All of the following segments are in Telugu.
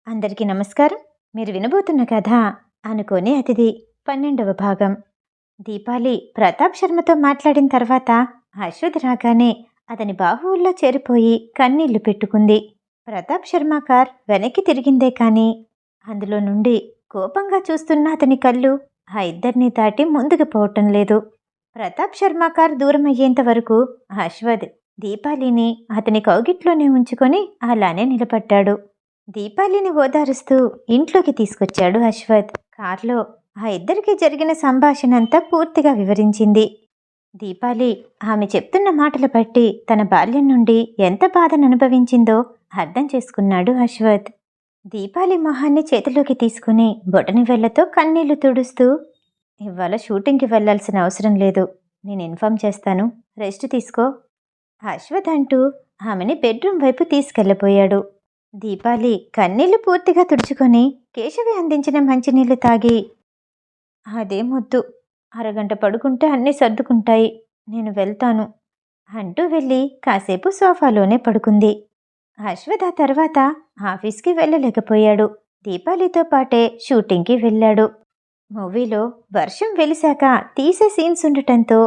అందరికీ నమస్కారం. మీరు వినబోతున్న కథ 'అనుకోని అతిథి' 12వ భాగం. దీపాలి ప్రతాప్ శర్మతో మాట్లాడిన తర్వాత అశ్వథ్ రాగానే అతని బాహువుల్లో చేరిపోయి కన్నీళ్లు పెట్టుకుంది. ప్రతాప్ శర్మ కార్ వెనక్కి తిరిగిందే కానీ అందులో నుండి కోపంగా చూస్తున్న అతని కళ్ళు ఆ ఇద్దరిని దాటి ముందుకు పోవటం లేదు. ప్రతాప్ శర్మ కార్ దూరమయ్యేంత వరకు అశ్వథ్ దీపాలిని అతని కౌగిట్లోనే ఉంచుకొని అలానే నిలబడ్డాడు. దీపాలిని ఓదారుస్తూ ఇంట్లోకి తీసుకొచ్చాడు అశ్వథ్. కార్లో ఆ ఇద్దరికి జరిగిన సంభాషణ అంతా పూర్తిగా వివరించింది. దీపాలి ఆమె చెప్తున్న మాటలు బట్టి తన బాల్యం నుండి ఎంత బాధను అనుభవించిందో అర్థం చేసుకున్నాడు అశ్వథ్. దీపాలి మొహాన్ని చేతిలోకి తీసుకుని బొటని వేళ్లతో కన్నీళ్లు తుడుస్తూ, ఇవాళ షూటింగ్కి వెళ్లాల్సిన అవసరం లేదు, నేను ఇన్ఫార్మ్ చేస్తాను, రెస్ట్ తీసుకో అశ్వథ్ అంటూ ఆమెని బెడ్రూమ్ వైపు తీసుకెళ్లిపోయాడు. దీపాలి కన్నీళ్లు పూర్తిగా తుడుచుకొని కేశవి అందించిన మంచినీళ్లు తాగి, అదేమొద్దు, అరగంట పడుకుంటే అన్నీ సర్దుకుంటాయి, నేను వెళ్తాను అంటూ వెళ్ళి కాసేపు సోఫాలోనే పడుకుంది. అశ్వథ్ ఆ తర్వాత ఆఫీస్కి వెళ్ళలేకపోయాడు. దీపాలితో పాటే షూటింగ్కి వెళ్ళాడు. మూవీలో వర్షం వెలిశాక తీసే సీన్స్ ఉండటంతో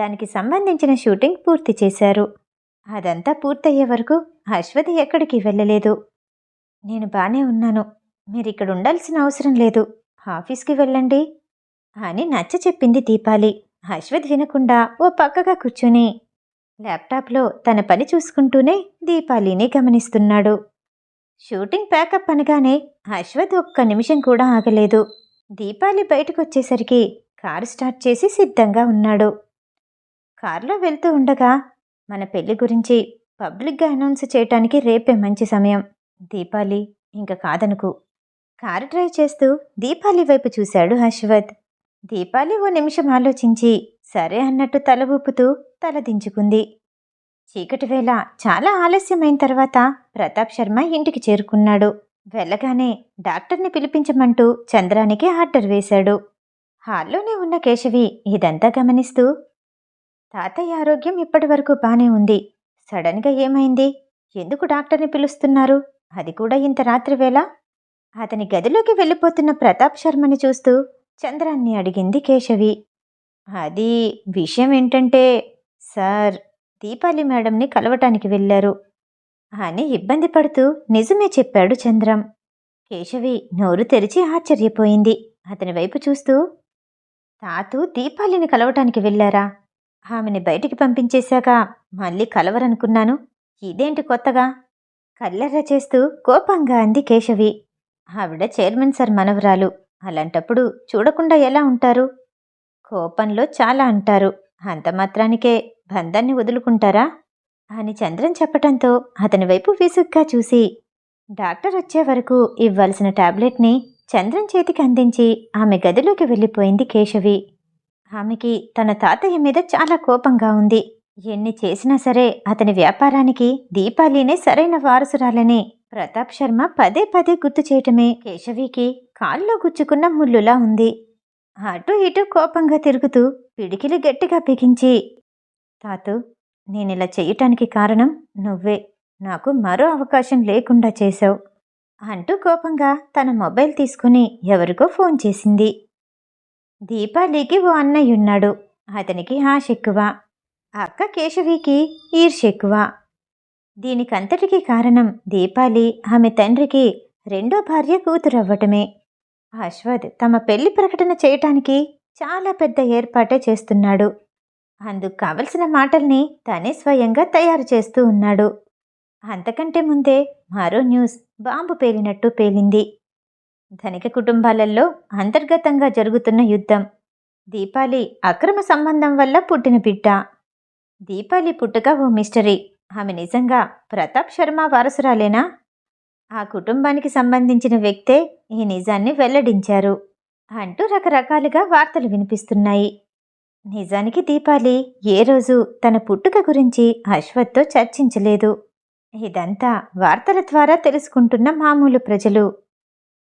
దానికి సంబంధించిన షూటింగ్ పూర్తి చేశారు. అదంతా పూర్తయ్యే వరకు అశ్వథ్ ఎక్కడికి వెళ్ళలేదు. నేను బానే ఉన్నాను, మీరిక్కడ ఉండాల్సిన అవసరం లేదు, ఆఫీస్కి వెళ్ళండి అని నచ్చ చెప్పింది దీపాలి. అశ్వథ్ వినకుండా ఓ పక్కగా కూర్చుని ల్యాప్టాప్లో తన పని చూసుకుంటూనే దీపాలిని గమనిస్తున్నాడు. షూటింగ్ ప్యాకప్ అనగానే అశ్వథ్ ఒక్క నిమిషం కూడా ఆగలేదు. దీపాలి బయటకొచ్చేసరికి కారు స్టార్ట్ చేసి సిద్ధంగా ఉన్నాడు. కారులో వెళ్తూ ఉండగా, మన పెళ్లి గురించి పబ్లిక్గా అనౌన్స్ చేయటానికి రేపే మంచి సమయం, దీపాలి ఇంక కాదనుకు. కారు డ్రైవ్ చేస్తూ దీపాలి వైపు చూశాడు అశ్వథ్. దీపాలి ఓ నిమిషం ఆలోచించి సరే అన్నట్టు తల ఊపుతూ తల దించుకుంది. చీకటి వేళ చాలా ఆలస్యమైన తర్వాత ప్రతాప్ శర్మ ఇంటికి చేరుకున్నాడు. వెళ్ళగానే డాక్టర్ని పిలిపించమంటూ చంద్రానికి ఆర్డర్ వేశాడు. హాల్లోనే ఉన్న కేశవి ఇదంతా గమనిస్తూ, తాతయ్య ఆరోగ్యం ఇప్పటి వరకు బానే ఉంది, సడన్గా ఏమైంది, ఎందుకు డాక్టర్ని పిలుస్తున్నారు, అది కూడా ఇంత రాత్రి వేళ? అతని గదిలోకి వెళ్ళిపోతున్న ప్రతాప్ శర్మని చూస్తూ చంద్రాన్ని అడిగింది కేశవి. అది విషయం ఏంటంటే సార్, దీపాలి మేడంని కలవటానికి వెళ్ళారు అని ఇబ్బంది పడుతూ నిజమే చెప్పాడు చంద్రం. కేశవి నోరు తెరిచి ఆశ్చర్యపోయింది. అతని వైపు చూస్తూ, తాతూ దీపాలిని కలవటానికి వెళ్ళారా? ఆమెని బయటికి పంపించేశాక మళ్ళీ కలవరనుకున్నాను, ఇదేంటి కొత్తగా? కల్లెర్ర చేస్తూ కోపంగా అంది కేశవి. ఆవిడ చైర్మన్ సార్ మనవరాలు, అలాంటప్పుడు చూడకుండా ఎలా ఉంటారు? కోపంలో చాలా అంటారు, అంత మాత్రానికే బంధాన్ని వదులుకుంటారా అని చంద్రన్ చెప్పటంతో అతని వైపు విసుగ్గా చూసి డాక్టర్ వచ్చే వరకు ఇవ్వాల్సిన టాబ్లెట్ని చంద్రన్ చేతికి అందించి ఆమె గదిలోకి వెళ్ళిపోయింది కేశవి. ఆమెకి తన తాతయ్య మీద చాలా కోపంగా ఉంది. ఎన్ని చేసినా సరే అతని వ్యాపారానికి దీపాలినే సరైన వారసురాలని ప్రతాప్ శర్మ పదే పదే గుర్తు చేయటమే కేశవికి కాల్లో గుచ్చుకున్న ముల్లులా ఉంది. అటూ ఇటూ కోపంగా తిరుగుతూ పిడికిలి గట్టిగా బిగించి, తాతూ, నేనిలా చెయ్యటానికి కారణం నువ్వే, నాకు మరో అవకాశం లేకుండా చేశావు అంటూ కోపంగా తన మొబైల్ తీసుకుని ఎవరికో ఫోన్ చేసింది. దీపాలికి ఓ అన్నయ్యున్నాడు, అతనికి ఆశ ఎక్కువ, అక్క కేశవికి ఈర్ష్య ఎక్కువ. దీనికంతటికీ కారణం దీపాలి ఆమె తండ్రికి రెండో భార్య కూతురవ్వటమే. అశ్వథ్ తమ పెళ్లి ప్రకటన చేయటానికి చాలా పెద్ద ఏర్పాటే చేస్తున్నాడు. అందుకు కావలసిన మాటల్ని తనే స్వయంగా తయారు చేస్తూ ఉన్నాడు. అంతకంటే ముందే మరో న్యూస్ బాంబు పేలినట్టు పేలింది. ధనిక కుటుంబాలలో అంతర్గతంగా జరుగుతున్న యుద్ధం. దీపాలి అక్రమ సంబంధం వల్ల పుట్టిన బిడ్డ. దీపాలి పుట్టుక ఓ మిస్టరీ. ఆమె నిజంగా ప్రతాప్ శర్మ వారసురాలేనా? ఆ కుటుంబానికి సంబంధించిన వ్యక్తే ఈ నిజాన్ని వెల్లడించారు అంటూ రకరకాలుగా వార్తలు వినిపిస్తున్నాయి. నిజానికి దీపాలి ఏ రోజు తన పుట్టుక గురించి అశ్వథ్తో చర్చించలేదు. ఇదంతా వార్తల ద్వారా తెలుసుకుంటున్న మామూలు ప్రజలు.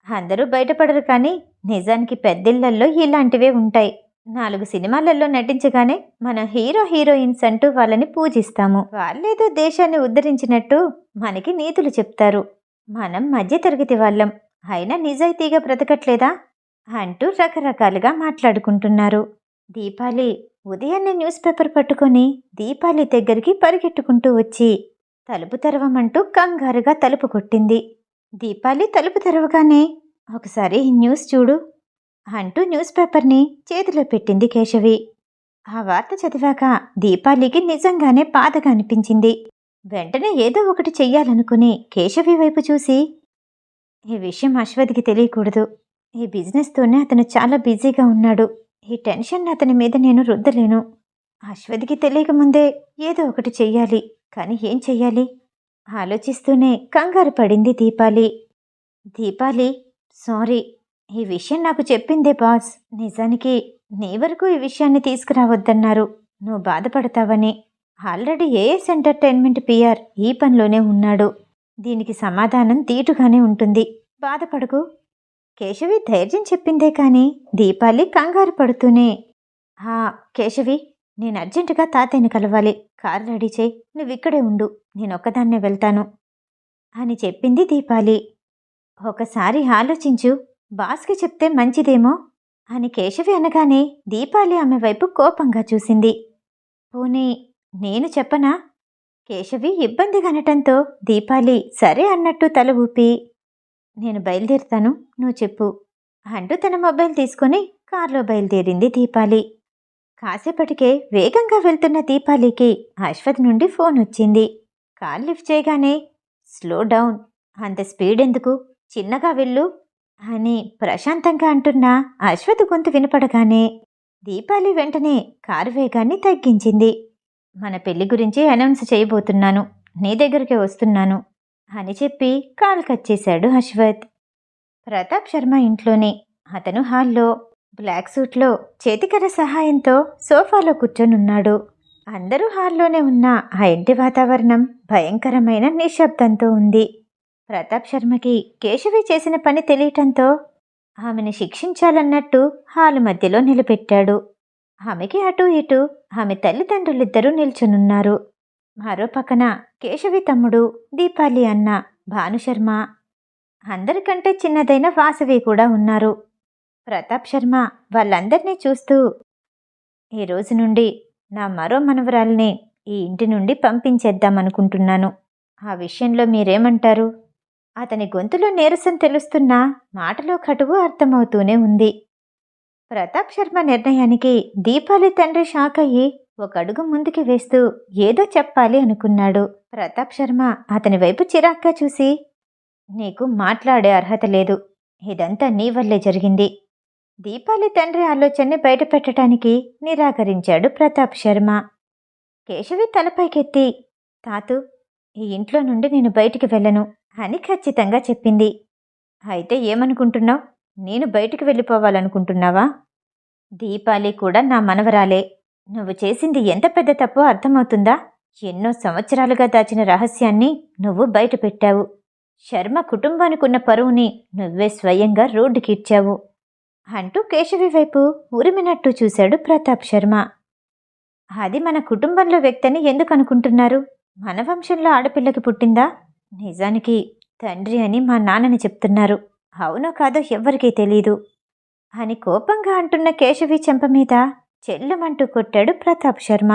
అందరూ బయటపడరు కానీ నిజానికి పెద్దిళ్లల్లో ఇలాంటివే ఉంటాయి. 4 సినిమాలలో నటించగానే మనం హీరో హీరోయిన్స్ అంటూ వాళ్ళని పూజిస్తాము. వాళ్ళేదో దేశాన్ని ఉద్ధరించినట్టు మనకి నీతులు చెప్తారు. మనం మధ్యతరగతి వాళ్ళం, అయినా నిజాయితీగా బ్రతకట్లేదా అంటూ రకరకాలుగా మాట్లాడుకుంటున్నారు. దీపాలి ఉదయాన్నే న్యూస్ పేపర్ పట్టుకొని దీపాలి దగ్గరికి పరిగెట్టుకుంటూ వచ్చి తలుపు తెరవమంటూ కంగారుగా తలుపు కొట్టింది. దీపాలి తలుపు తెరవగానే ఒకసారి ఈ న్యూస్ చూడు అంటూ న్యూస్ పేపర్ని చేతిలో పెట్టింది కేశవి. ఆ వార్త చదివాక దీపాలికి నిజంగానే బాధగా అనిపించింది. వెంటనే ఏదో ఒకటి చెయ్యాలనుకుని కేశవి వైపు చూసి, ఈ విషయం అశ్వథ్కి తెలియకూడదు. ఈ బిజినెస్తోనే అతను చాలా బిజీగా ఉన్నాడు. ఈ టెన్షన్ అతని మీద నేను రుద్దలేను. అశ్వథ్కి తెలియకముందే ఏదో ఒకటి చెయ్యాలి. కానీ ఏం చెయ్యాలి ఆలోచిస్తూనే కంగారు పడింది దీపాలి. దీపాలి, సారీ. ఈ విషయం నాకు చెప్పిందే బాస్. నిజానికి నీ వరకు ఈ విషయాన్ని తీసుకురావద్దన్నారు. నువ్వు బాధపడతావని. ఆల్రెడీ ఏఎస్ ఎంటర్టైన్మెంట్ పిఆర్ ఈ పనిలోనే ఉన్నాడు. దీనికి సమాధానం తీటుగానే ఉంటుంది. బాధపడకు. కేశవి ధైర్యం చెప్పిందే కానీ దీపాలి కంగారు పడుతూనే, కేశవి, నేను అర్జెంటుగా తాతయ్యని కలవాలి. కారు రెడీ చేయి. నువ్విక్కడే ఉండు. నేనొక్కదాన్నే వెళ్తాను అని చెప్పింది దీపాలి. ఒకసారి ఆలోచించు. బాస్కి చెప్తే మంచిదేమో అని కేశవి అనగానే దీపాలి ఆమె వైపు కోపంగా చూసింది. పోనీ నేను చెప్పనా? కేశవి ఇబ్బందిగా అనటంతో దీపాలి సరే అన్నట్టు తల ఊపి, నేను బయలుదేరుతాను, నువ్వు చెప్పు అంటూ తన మొబైల్ తీసుకుని కారులో బయలుదేరింది దీపాలి. కాసేపటికే వేగంగా వెళ్తున్న దీపాలికి అశ్వథ్ నుండి ఫోన్ వచ్చింది. కార్ లిఫ్ట్ చేయగానే, స్లో డౌన్, అంత స్పీడ్ ఎందుకు, చిన్నగా వెళ్ళు అని ప్రశాంతంగా అంటున్న అశ్వథ్ గొంతు వినపడగానే దీపాలి వెంటనే కారు వేగాన్ని తగ్గించింది. మన పెళ్లి గురించి అనౌన్స్ చేయబోతున్నాను, నీ దగ్గరికి వస్తున్నాను అని చెప్పి కాల్ కట్ చేశాడు అశ్వథ్. ప్రతాప్ శర్మ ఇంట్లోనే. అతను హాల్లో బ్లాక్ సూట్లో చేతికర్ర సహాయంతో సోఫాలో కూర్చొనున్నాడు. అందరూ హాల్లోనే ఉన్న ఆ ఇంటి వాతావరణం భయంకరమైన నిశ్శబ్దంతో ఉంది. ప్రతాప్ శర్మకి కేశవి చేసిన పని తెలియటంతో ఆమెను శిక్షించాలన్నట్టు హాలు మధ్యలో నిలబెట్టాడు. ఆమెకి అటూ ఇటూ ఆమె తల్లిదండ్రులిద్దరూ నిల్చునున్నారు. మరో పక్కన కేశవి తమ్ముడు, దీపాలి అన్న భానుశర్మ, అందరికంటే చిన్నదైన వాసవి కూడా ఉన్నారు. ప్రతాప్ శర్మ వాళ్ళందర్నీ చూస్తూ, ఈ రోజు నుండి నా మరో మనవరాల్ని ఈ ఇంటి నుండి పంపించేద్దామనుకుంటున్నాను. ఆ విషయంలో మీరేమంటారు? అతని గొంతులో నీరసం తెలుస్తున్నా మాటలో కటువు అర్థమవుతూనే ఉంది. ప్రతాప్ శర్మ నిర్ణయానికి దీపాలి తండ్రి షాక్ అయ్యి ఒక అడుగు ముందుకి వేస్తూ ఏదో చెప్పాలి అనుకున్నాడు. ప్రతాప్ శర్మ అతని వైపు చిరాగ్గా చూసి, నీకు మాట్లాడే అర్హత లేదు. ఇదంతా నీ వల్లే జరిగింది. దీపాలి తండ్రి ఆలోచనని బయటపెట్టడానికి నిరాకరించాడు ప్రతాప్ శర్మ. కేశవి తలపైకెత్తి, తాతు, ఈ ఇంట్లో నుండి నేను బయటికి వెళ్ళను అని ఖచ్చితంగా చెప్పింది. అయితే ఏమనుకుంటున్నావు? నేను బయటికి వెళ్ళిపోవాలనుకుంటున్నావా? దీపాలి కూడా నా మనవరాలే. నువ్వు చేసింది ఎంత పెద్ద తప్పో అర్థమవుతుందా? ఎన్నో సంవత్సరాలుగా దాచిన రహస్యాన్ని నువ్వు బయట పెట్టావు. శర్మ కుటుంబానికున్న పరువుని నువ్వే స్వయంగా రోడ్డుకిచ్చావు అంటూ కేశవి వైపు ఉరిమినట్టు చూశాడు ప్రతాప్ శర్మ. అది మన కుటుంబంలో వ్యక్తిని ఎందుకు అనుకుంటున్నారు? మన వంశంలో ఆడపిల్లకి పుట్టిందా? నిజానికి తండ్రి అని మా నాన్నని చెప్తున్నారు. అవునో కాదో ఎవ్వరికీ తెలీదు అని కోపంగా అంటున్న కేశవి చెంప మీద చెల్లుమంటూ కొట్టాడు ప్రతాప్ శర్మ.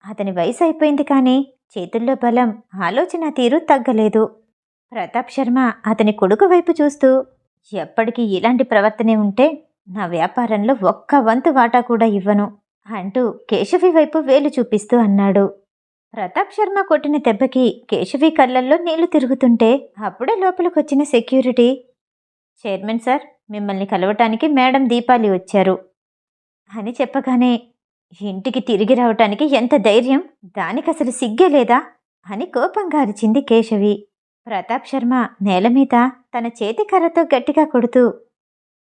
అతని వయసు అయిపోయింది కానీ చేతుల్లో బలం, ఆలోచన తీరు తగ్గలేదు. ప్రతాప్ శర్మ అతని కొడుకు వైపు చూస్తూ, ఎప్పటికీ ఇలాంటి ప్రవర్తనే ఉంటే నా వ్యాపారంలో ఒక్క వంతు వాటా కూడా ఇవ్వను అంటూ కేశవి వైపు వేలు చూపిస్తూ అన్నాడు. ప్రతాప్ శర్మ కొట్టిన దెబ్బకి కేశవి కళ్ళల్లో నీళ్లు తిరుగుతుంటే అప్పుడే లోపలికొచ్చిన సెక్యూరిటీ, చైర్మన్ సార్, మిమ్మల్ని కలవటానికి మేడం దీపాలి వచ్చారు అని చెప్పగానే, ఇంటికి తిరిగి రావటానికి ఎంత ధైర్యం, దానికసలు సిగ్గే లేదా అని కోపంగా అరిచింది కేశవి. ప్రతాప్ శర్మ నేల మీద తన చేతి కర్రతో గట్టిగా కొడుతూ,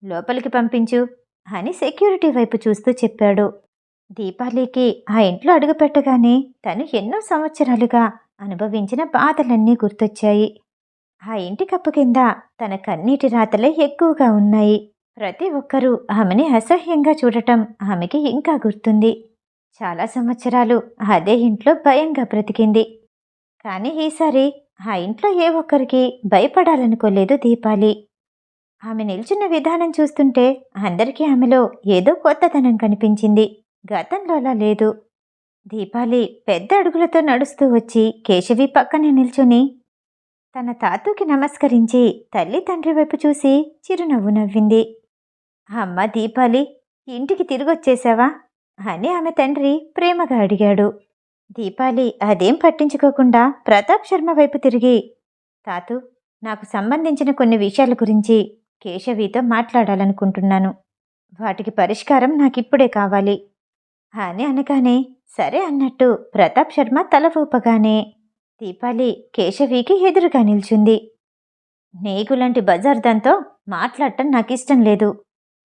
లోపలికి పంపించు అని సెక్యూరిటీ వైపు చూస్తూ చెప్పాడు. దీపాలికి ఆ ఇంట్లో అడుగుపెట్టగానే తను ఎన్నో సంవత్సరాలుగా అనుభవించిన బాధలన్నీ గుర్తొచ్చాయి. ఆ ఇంటి కప్పు కింద తన కన్నీటి రాతలే ఎక్కువగా ఉన్నాయి. ప్రతి ఒక్కరూ ఆమెని అసహ్యంగా చూడటం ఆమెకి ఇంకా గుర్తుంది. చాలా సంవత్సరాలు అదే ఇంట్లో భయంగా బ్రతికింది. కానీ ఈసారి ఆ ఇంట్లో ఏ ఒక్కరికి భయపడాలనుకోలేదు దీపాలి. ఆమె నిల్చున్న విధానం చూస్తుంటే అందరికీ ఆమెలో ఏదో కొత్తదనం కనిపించింది. గతంలోలా లేదు. దీపాలి పెద్ద అడుగులతో నడుస్తూ వచ్చి కేశవి పక్కనే నిల్చుని తన తాతూకి నమస్కరించి తల్లి తండ్రి వైపు చూసి చిరునవ్వు నవ్వింది. అమ్మ దీపాలి, ఇంటికి తిరిగొచ్చేశావా అని ఆమె తండ్రి ప్రేమగా అడిగాడు. దీపాలి అదేం పట్టించుకోకుండా ప్రతాప్ శర్మ వైపు తిరిగి, తాతూ, నాకు సంబంధించిన కొన్ని విషయాల గురించి కేశవితో మాట్లాడాలనుకుంటున్నాను. వాటికి పరిష్కారం నాకిప్పుడే కావాలి అని అనగానే సరే అన్నట్టు ప్రతాప్ శర్మ తల ఊపగానే దీపాలి కేశవికి ఎదురుగా నిల్చుంది. నీకులాంటి బజార్దంతో మాట్లాడటం నాకిష్టం లేదు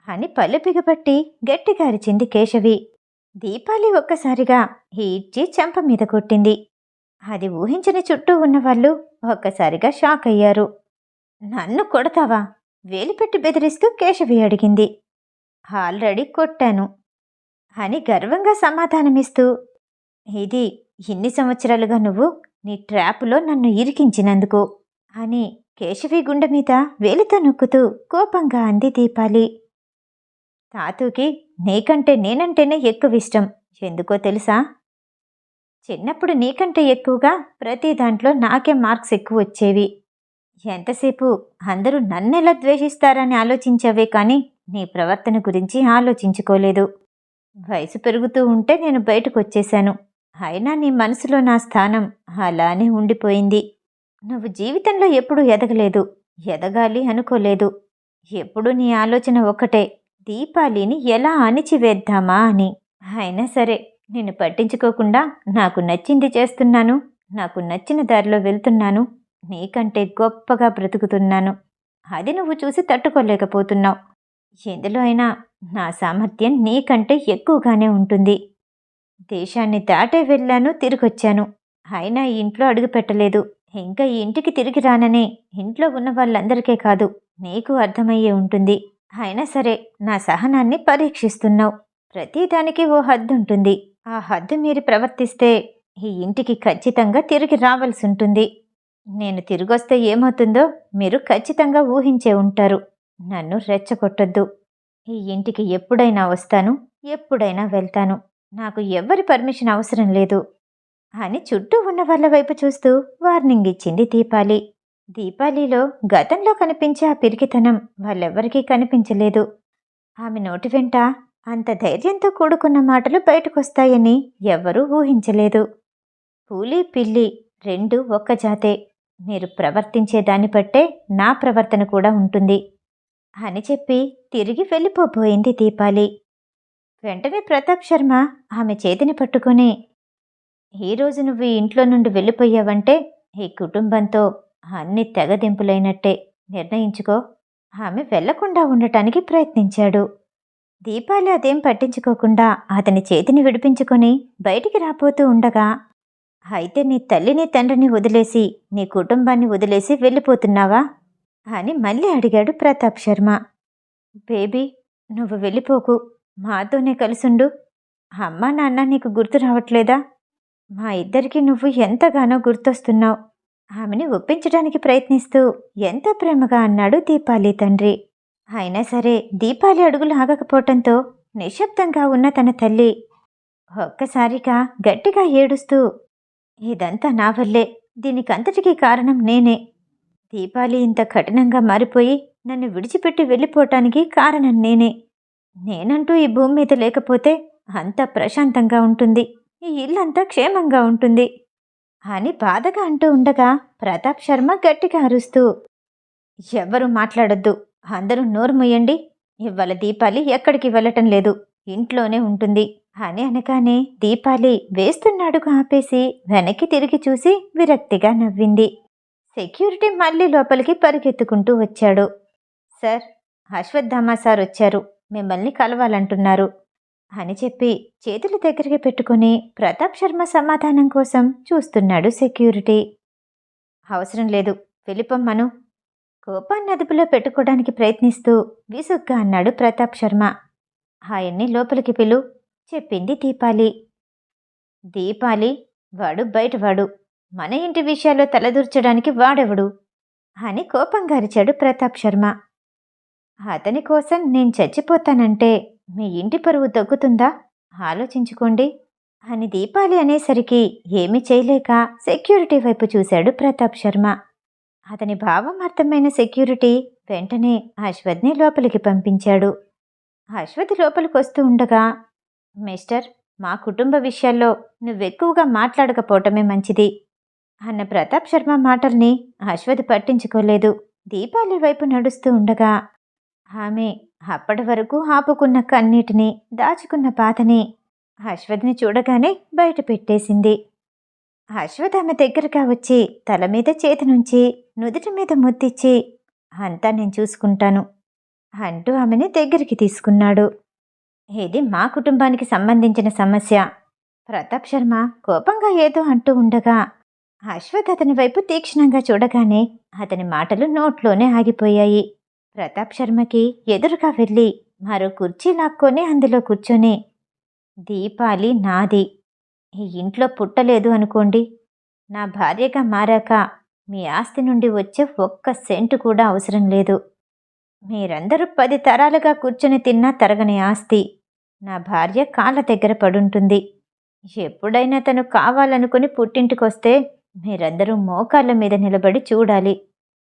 అని పళ్ళు బిగపట్టి గట్టిగా అరిచింది కేశవి. దీపాలి ఒక్కసారిగా ఈడ్చి చెంప మీద కొట్టింది. అది ఊహించని చుట్టూ ఉన్నవాళ్ళు ఒక్కసారిగా షాక్ అయ్యారు. నన్ను కొడతావా? వేలిపెట్టి బెదిరిస్తూ కేశవి అడిగింది. ఆల్రెడీ కొట్టాను అని గర్వంగా సమాధానమిస్తూ, ఇది ఇన్ని సంవత్సరాలుగా నువ్వు నీ ట్రాపులో నన్ను ఇరికించినందుకు అని కేశవి గుండె మీద వేలితో నొక్కుతూ కోపంగా అంది దీపాలి. తాతూకి నీకంటే నేనంటేనే ఎక్కువ ఇష్టం. ఎందుకో తెలుసా? చిన్నప్పుడు నీకంటే ఎక్కువగా ప్రతి దాంట్లో నాకే మార్క్స్ ఎక్కువ వచ్చేవి. ఎంతసేపు అందరూ నన్నెలా ద్వేషిస్తారని ఆలోచించావే కానీ నీ ప్రవర్తన గురించి ఆలోచించుకోలేదు. వయసు పెరుగుతూ ఉంటే నేను బయటకొచ్చేశాను. అయినా నీ మనసులో నా స్థానం అలానే ఉండిపోయింది. నువ్వు జీవితంలో ఎప్పుడూ ఎదగలేదు, ఎదగాలి అనుకోలేదు. ఎప్పుడూ నీ ఆలోచన ఒక్కటే, దీపాలిని ఎలా అణిచివేద్దామా అని. అయినా సరే నిన్ను పట్టించుకోకుండా నాకు నచ్చింది చేస్తున్నాను, నాకు నచ్చిన దారిలో వెళ్తున్నాను, నీకంటే గొప్పగా బ్రతుకుతున్నాను. అది నువ్వు చూసి తట్టుకోలేకపోతున్నావు. ఎందులో అయినా నా సామర్థ్యం నీకంటే ఎక్కువగానే ఉంటుంది. దేశాన్ని దాటే వెళ్ళాను, తిరిగొచ్చాను. అయినా ఈ ఇంట్లో అడుగుపెట్టలేదు. ఇంకా ఈ ఇంటికి తిరిగి రాననే ఇంట్లో ఉన్న వాళ్ళందరికీ కాదు, నీకు అర్థమయ్యే ఉంటుంది. అయినా సరే నా సహనాన్ని పరీక్షిస్తున్నావు. ప్రతిదానికి ఓ హద్దుంటుంది. ఆ హద్దు మీరి ప్రవర్తిస్తే ఈ ఇంటికి ఖచ్చితంగా తిరిగి రావాల్సి ఉంటుంది. నేను తిరిగొస్తే ఏమవుతుందో మీరు ఖచ్చితంగా ఊహించే ఉంటారు. నన్ను రెచ్చగొట్టొద్దు. ఈ ఇంటికి ఎప్పుడైనా వస్తాను, ఎప్పుడైనా వెళ్తాను. నాకు ఎవ్వరి పర్మిషన్ అవసరం లేదు అని చుట్టూ ఉన్న వాళ్ళ వైపు చూస్తూ వార్నింగ్ ఇచ్చింది దీపాలి. దీపాలిలో గతంలో కనిపించే ఆ పిరికితనం వాళ్ళెవ్వరికీ కనిపించలేదు. ఆమె నోటి వెంట అంత ధైర్యంతో కూడుకున్న మాటలు బయటకొస్తాయని ఎవ్వరూ ఊహించలేదు. పూలి పిల్లి రెండు ఒక్క జాతే. మీరు ప్రవర్తించే దాన్ని బట్టే నా ప్రవర్తన కూడా ఉంటుంది అని చెప్పి తిరిగి వెళ్ళిపోబోయింది దీపాలి. వెంటనే ప్రతాప్ శర్మ ఆమె చేతిని పట్టుకుని, ఈరోజు నువ్వు ఈ ఇంట్లో నుండి వెళ్ళిపోయావంటే ఈ కుటుంబంతో అన్ని తెగదింపులైనట్టే, నిర్ణయించుకో. ఆమె వెళ్లకుండా ఉండటానికి ప్రయత్నించాడు. దీపాలి అదేం పట్టించుకోకుండా అతని చేతిని విడిపించుకొని బయటికి రాబోతూ ఉండగా, అయితే నీ తల్లిని తండ్రిని వదిలేసి నీ కుటుంబాన్ని వదిలేసి వెళ్ళిపోతున్నావా అని మళ్ళీ అడిగాడు ప్రతాప్ శర్మ. బేబీ, నువ్వు వెళ్ళిపోకు, మాతోనే కలిసుండు. అమ్మా నాన్న నీకు గుర్తు రావట్లేదా? మా ఇద్దరికి నువ్వు ఎంతగానో గుర్తొస్తున్నావు. ఆమెని ఒప్పించడానికి ప్రయత్నిస్తూ ఎంతో ప్రేమగా అన్నాడు దీపాలి తండ్రి. అయినా సరే దీపాలి అడుగులు ఆగకపోవటంతో నిశ్శబ్దంగా ఉన్న తన తల్లి ఒక్కసారిగా గట్టిగా ఏడుస్తూ, ఇదంతా నా వల్లే, దీనికంతటికీ కారణం నేనే. దీపాలి ఇంత కఠినంగా మారిపోయి నన్ను విడిచిపెట్టి వెళ్ళిపోవటానికి కారణం నేనే. నేనంటూ ఈ భూమి మీద లేకపోతే అంతా ప్రశాంతంగా ఉంటుంది, ఈ ఇల్లంతా క్షేమంగా ఉంటుంది అని బాధగా అంటూ ఉండగా ప్రతాప్ శర్మ గట్టిగా అరుస్తూ, ఎవ్వరూ మాట్లాడొద్దు, అందరూ నోరు మూయండి. ఇవాళ దీపాలి ఎక్కడికి వెళ్ళటం లేదు, ఇంట్లోనే ఉంటుంది అని అనగానే దీపాలి వేస్తున్నాడుగా ఆపేసి వెనక్కి తిరిగి చూసి విరక్తిగా నవ్వింది. సెక్యూరిటీ మళ్ళీ లోపలికి పరిగెత్తుకుంటూ వచ్చాడు. సార్, అశ్వత్థామ సార్ వచ్చారు, మిమ్మల్ని కలవాలంటున్నారు అని చెప్పి చేతుల దగ్గరికి పెట్టుకుని ప్రతాప్ శర్మ సమాధానం కోసం చూస్తున్నాడు సెక్యూరిటీ. అవసరం లేదు, వెళ్ళిపోమ్మను. కోపాన్ని అదుపులో పెట్టుకోవడానికి ప్రయత్నిస్తూ విసుగ్గా అన్నాడు ప్రతాప్ శర్మ. ఆయన్ని లోపలికి పిలు, చెప్పింది దీపాలి. దీపాలి, వాడు బయటవాడు, మన ఇంటి విషయాల్లో తలదూర్చడానికి వాడెవడు అని కోపంగా అరిచాడు ప్రతాప్ శర్మ. అతని కోసం నేను చచ్చిపోతానంటే మీ ఇంటి పరువు తగ్గుతుందా? ఆలోచించుకోండి అని దీపాలి అనేసరికి ఏమీ చేయలేక సెక్యూరిటీ వైపు చూశాడు ప్రతాప్ శర్మ. అతని భావం అర్థమైన సెక్యూరిటీ వెంటనే అశ్వథ్ని లోపలికి పంపించాడు. అశ్వథ్ లోపలికొస్తూ ఉండగా, మిస్టర్, మా కుటుంబ విషయాల్లో నువ్వెక్కువగా మాట్లాడకపోవటమే మంచిది అన్న ప్రతాప్ శర్మ మాటల్ని అశ్వథ్ పట్టించుకోలేదు. దీపాలి వైపు నడుస్తూ ఉండగా ఆమె అప్పటి వరకు ఆపుకున్న కన్నీటిని, దాచుకున్న బాధని అశ్వథ్ని చూడగానే బయట పెట్టేసింది. అశ్వథ్ ఆమె దగ్గరగా వచ్చి తల మీద చేతి నుంచి నుదుటి మీద ముద్దిచ్చి, అంతా నేను చూసుకుంటాను అంటూ ఆమెని దగ్గరికి తీసుకున్నాడు. ఇది మా కుటుంబానికి సంబంధించిన సమస్య. ప్రతాప్ శర్మ కోపంగా ఏదో అంటూ ఉండగా అశ్వథ్ అతని వైపు తీక్షణంగా చూడగానే అతని మాటలు నోట్లోనే ఆగిపోయాయి. ప్రతాప్ శర్మకి ఎదురుగా వెళ్ళి మరో కుర్చీ లాక్కొని అందులో కూర్చొని, దీపాలి నాది, ఈ ఇంట్లో పుట్టలేదు అనుకోండి. నా భార్యగా మారాక మీ ఆస్తి నుండి వచ్చే ఒక్క సెంటు కూడా అవసరం లేదు. మీరందరూ 10 తరాలుగా కూర్చొని తిన్నా తరగని ఆస్తి నా భార్య కాళ్ళ దగ్గర పడుంటుంది. ఎప్పుడైనా తను కావాలనుకుని పుట్టింటికొస్తే మీరందరూ మోకాళ్ళ మీద నిలబడి చూడాలి.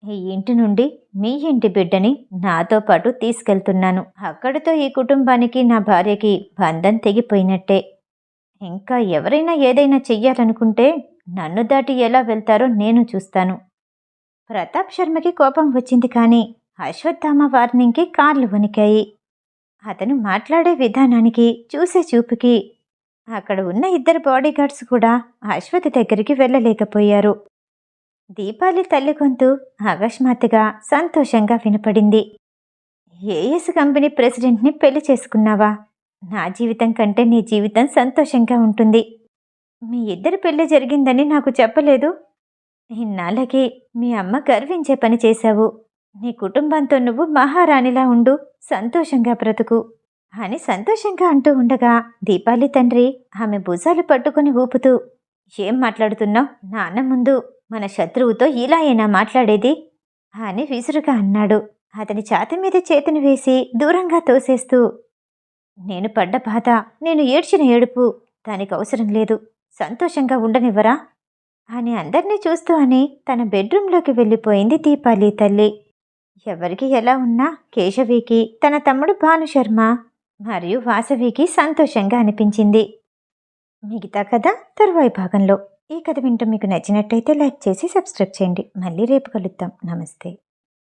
ఈ ఇంటి నుండి మీ ఇంటి బిడ్డని నాతో పాటు తీసుకెళ్తున్నాను. అక్కడితో ఈ కుటుంబానికి, నా భార్యకి బంధం తెగిపోయినట్టే. ఇంకా ఎవరైనా ఏదైనా చెయ్యాలనుకుంటే నన్ను దాటి ఎలా వెళ్తారో నేను చూస్తాను. ప్రతాప్ శర్మకి కోపం వచ్చింది, కానీ అశ్వత్థామ వార్నింగ్కి కాళ్ళు వణికాయి. అతను మాట్లాడే విధానానికి, చూసే చూపుకి అక్కడ ఉన్న 2 బాడీగార్డ్స్ కూడా అశ్వథ్ దగ్గరికి వెళ్ళలేకపోయారు. దీపాలి తల్లి గొంతు అకస్మాత్తుగా సంతోషంగా వినపడింది. ఏఎస్ కంపెనీ ప్రెసిడెంట్ని పెళ్లి చేసుకున్నావా? నా జీవితం కంటే నీ జీవితం సంతోషంగా ఉంటుంది. మీ 2 పెళ్లి జరిగిందని నాకు చెప్పలేదు. ఇన్నాళ్ళకి మీ అమ్మ గర్వించే పని చేశావు. నీ కుటుంబంతో నువ్వు మహారాణిలా ఉండు, సంతోషంగా బ్రతుకు అని సంతోషంగా అంటూ ఉండగా దీపాలి తండ్రి ఆమె భుజాలు పట్టుకుని ఊపుతూ, ఏం మాట్లాడుతున్నావు? నాన్న ముందు మన శత్రువుతో ఇలా అయినా మాట్లాడేది అని విసురుగా అన్నాడు. అతని ఛాతీ మీద చేతిని వేసి దూరంగా తోసేస్తూ, నేను పడ్డ బాధ, నేను ఏడ్చిన ఏడుపు దానికి అవసరం లేదు. సంతోషంగా ఉండనివ్వరా అని అందర్నీ చూస్తూ అని తన బెడ్రూంలోకి వెళ్ళిపోయింది దీపాలి తల్లి. ఎవరికి ఎలా ఉన్నా కేశవికి, తన తమ్ముడు భానుశర్మ మరియు వాసవికి సంతోషంగా అనిపించింది. మిగతా కథ తరువాయి భాగంలో. ఈ కథ వింటూ మీకు నచ్చినట్టయితే లైక్ చేసి సబ్స్క్రైబ్ చేయండి. మళ్ళీ రేపు కలుద్దాం. నమస్తే.